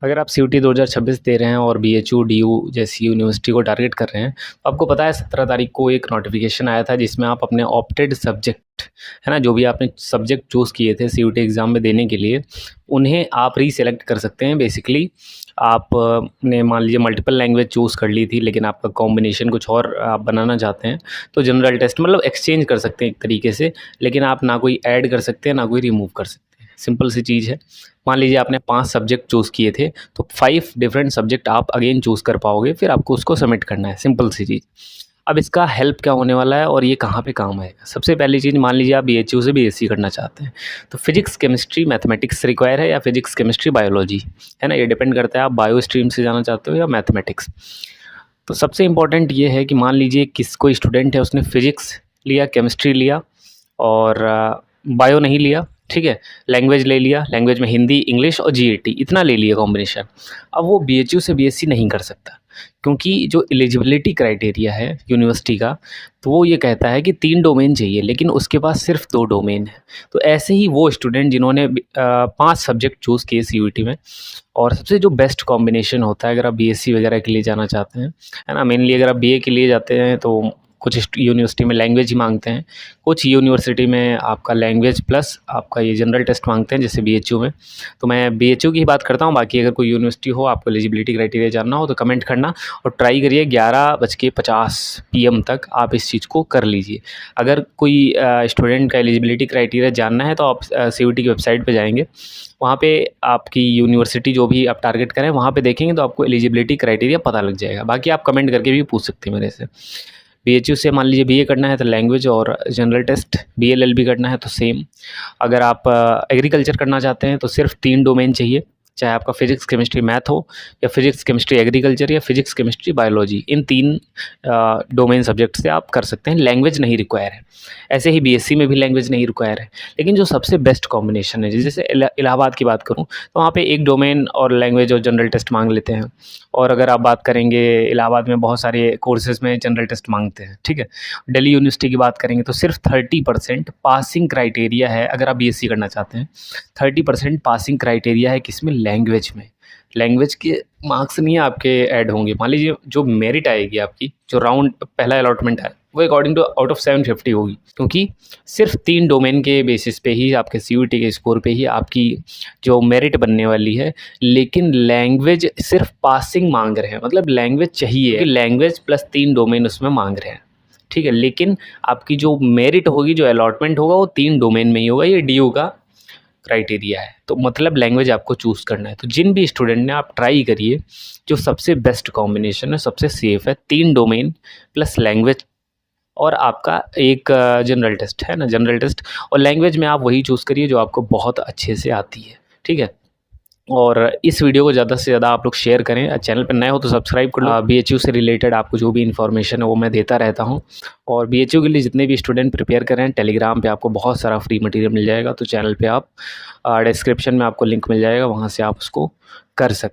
अगर आप सीयूटी 2026 दे रहे हैं और बीएचयू, डीयू जैसी यूनिवर्सिटी को टारगेट कर रहे हैं, तो आपको पता है 17 तारीख को एक नोटिफिकेशन आया था जिसमें आप अपने ऑप्टेड सब्जेक्ट, है ना, जो भी आपने सब्जेक्ट चूज़ किए थे सीयूटी एग्ज़ाम में देने के लिए, उन्हें आप रीसेलेक्ट कर सकते हैं। बेसिकली आप ने मान लीजिए मल्टीपल लैंग्वेज चूज़ कर ली थी, लेकिन आपका कॉम्बिनेशन कुछ और आप बनाना चाहते हैं, तो जनरल टेस्ट मतलब एक्सचेंज कर सकते हैं एक तरीके से, लेकिन आप ना कोई ऐड कर सकते हैं, ना कोई रिमूव कर सकते हैं। सिंपल सी चीज़ है। मान लीजिए आपने 5 सब्जेक्ट चूज़ किए थे, तो 5 डिफरेंट सब्जेक्ट आप अगेन चूज़ कर पाओगे, फिर आपको उसको सबमिट करना है, सिंपल सी चीज़। अब इसका हेल्प क्या होने वाला है और ये कहाँ पे काम आएगा? सबसे पहली चीज़, मान लीजिए आप बीएचयू से बीएससी करना चाहते हैं, तो फिजिक्स, केमिस्ट्री, मैथमेटिक्स रिक्वायर है या फिजिक्स, केमिस्ट्री, बायोलॉजी, है ना? ये डिपेंड करता है आप बायो स्ट्रीम से जाना चाहते हो या मैथमेटिक्स। तो सबसे इम्पोर्टेंट ये है कि मान लीजिए कोई स्टूडेंट है, उसने फिजिक्स लिया, केमिस्ट्री लिया और बायो नहीं लिया, ठीक है, लैंग्वेज ले लिया, लैंग्वेज में हिंदी, इंग्लिश और जीएटी, इतना ले लिया कॉम्बिनेशन। अब वो बीएचयू से बीएससी नहीं कर सकता, क्योंकि जो एलिजिबिलिटी क्राइटेरिया है यूनिवर्सिटी का, तो वो ये कहता है कि 3 डोमेन चाहिए, लेकिन उसके पास सिर्फ 2 डोमेन है। तो ऐसे ही वो स्टूडेंट जिन्होंने 5 सब्जेक्ट चूज़ किए सीयूटी में, और सबसे जो बेस्ट कॉम्बिनेशन होता है अगर आप बीएससी वगैरह के लिए जाना चाहते हैं, है ना, मेनली अगर आप बीए के लिए जाते हैं तो कुछ यूनिवर्सिटी में लैंग्वेज ही मांगते हैं, कुछ यूनिवर्सिटी में आपका लैंग्वेज प्लस आपका ये जनरल टेस्ट मांगते हैं, जैसे बीएचयू में। तो मैं बीएचयू की ही बात करता हूँ, बाकी अगर कोई यूनिवर्सिटी हो, आपको एलिजिबिलिटी क्राइटेरिया जानना हो तो कमेंट करना और ट्राई करिए 11:50 PM तक आप इस चीज़ को कर लीजिए। अगर कोई स्टूडेंट का एलिजिबिलिटी क्राइटेरिया जानना है तो आप सीयूटी की वेबसाइट पे जाएंगे, वहाँ पे आपकी यूनिवर्सिटी जो भी आप टारगेट करें वहाँ पे देखेंगे तो आपको एलिजिबिलिटी क्राइटेरिया पता लग जाएगा। बाकी आप कमेंट करके भी पूछ सकते हैं मेरे से। बीएचयू से मान लीजिए बीए करना है तो लैंग्वेज और जनरल टेस्ट, बीएलएलबी करना है तो सेम। अगर आप एग्रीकल्चर करना चाहते हैं तो सिर्फ 3 डोमेन चाहिए, चाहे आपका फिजिक्स, केमिस्ट्री, मैथ हो, या फिजिक्स, केमिस्ट्री, एग्रीकल्चर, या फिजिक्स, केमिस्ट्री, बायोलॉजी। इन 3 डोमेन सब्जेक्ट से आप कर सकते हैं, लैंग्वेज नहीं रिक्वायर है। ऐसे ही बीएससी में भी लैंग्वेज नहीं रिक्वायर है। लेकिन जो सबसे बेस्ट कॉम्बिनेशन है, जैसे इलाहाबाद की बात करूँ तो वहाँ पे एक डोमेन और लैंग्वेज और जनरल टेस्ट मांग लेते हैं। और अगर आप बात करेंगे, इलाहाबाद में बहुत सारे कोर्सेज़ में जनरल टेस्ट मांगते हैं, ठीक है। दिल्ली यूनिवर्सिटी की बात करेंगे तो सिर्फ 30% पासिंग क्राइटेरिया है। अगर आप बीएससी करना चाहते हैं, 30% पासिंग क्राइटेरिया है, किसमें? लैंग्वेज में। लैंग्वेज के मार्क्स नहीं आपके ऐड होंगे। मान लीजिए जो मेरिट आएगी आपकी, जो राउंड पहला अलॉटमेंट है, वो अकॉर्डिंग टू आउट ऑफ 750 होगी, क्योंकि सिर्फ 3 डोमेन के बेसिस पे ही, आपके सीयूटी के स्कोर पे ही आपकी जो मेरिट बनने वाली है। लेकिन लैंग्वेज सिर्फ पासिंग मांग रहे हैं, मतलब लैंग्वेज चाहिए, लैंग्वेज प्लस 3 डोमेन उसमें मांग रहे हैं, ठीक है। लेकिन आपकी जो मेरिट होगी, जो अलॉटमेंट होगा, वो 3 डोमेन में ही होगा। ये डीयू का क्राइटेरिया है, तो मतलब लैंग्वेज आपको चूज़ करना है। तो जिन भी स्टूडेंट ने, आप ट्राई करिए, जो सबसे बेस्ट कॉम्बिनेशन है, सबसे सेफ है, 3 डोमेन प्लस लैंग्वेज और आपका एक जनरल टेस्ट, है ना, जनरल टेस्ट। और लैंग्वेज में आप वही चूज़ करिए जो आपको बहुत अच्छे से आती है, ठीक है। और इस वीडियो को ज़्यादा से ज़्यादा आप लोग शेयर करें। चैनल पर नए हो तो सब्सक्राइब कर लो। बीएचयू से रिलेटेड आपको जो भी इन्फॉर्मेशन है वो मैं देता रहता हूँ। और बीएचयू के लिए जितने भी स्टूडेंट प्रिपेयर कर रहे हैं, टेलीग्राम पे आपको बहुत सारा फ्री मटेरियल मिल जाएगा। तो चैनल पे आप डिस्क्रिप्शन में आपको लिंक मिल जाएगा, वहाँ से आप उसको कर सकते हैं।